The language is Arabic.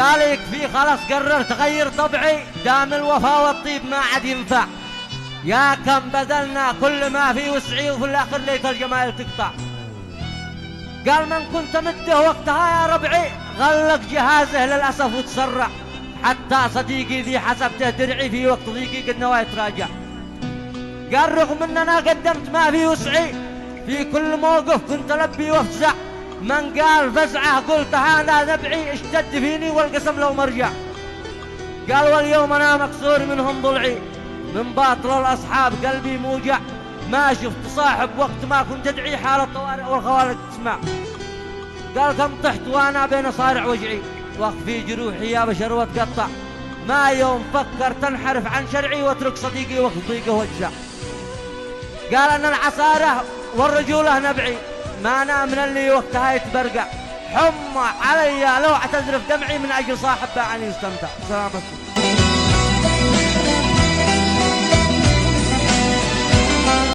قال يكفي خلاص قررت أغير طبعي، دام الوفا والطيب ما عاد ينفع. يا كم بذلنا كل ما في وسعي وفي الآخر ليت الجمال تقطع. قال من كنت مده وقتها يا ربعي غلق جهازه للأسف وتسرع، حتى صديقي ذي حسبته درعي في وقت ضيقي قد نوى يتراجع. قال رغم اننا قدمت ما في وسعي في كل موقف كنت لبي وافزع، من قال فزعه قلت هذا نبعي اشتد فيني والقسم لو مرجع. قال واليوم انا مكسور منهم ضلعي من باطل الاصحاب قلبي موجع، ما شفت صاحب وقت ما كنت ادعي حال الطوارئ والخوارق تسمع. قال كم طحت وانا بين صارع وجعي واخفي جروحي يا بشر واتقطع، ما يوم فكر تنحرف عن شرعي واترك صديقي وقت ضيقه وجزع. قال ان العصاره والرجوله نبعي ما انا من اللي وقتها يتبرقع، حمى علي لو اعتذر في دمعي من اجل صاحب باعني يستمتع. سلام.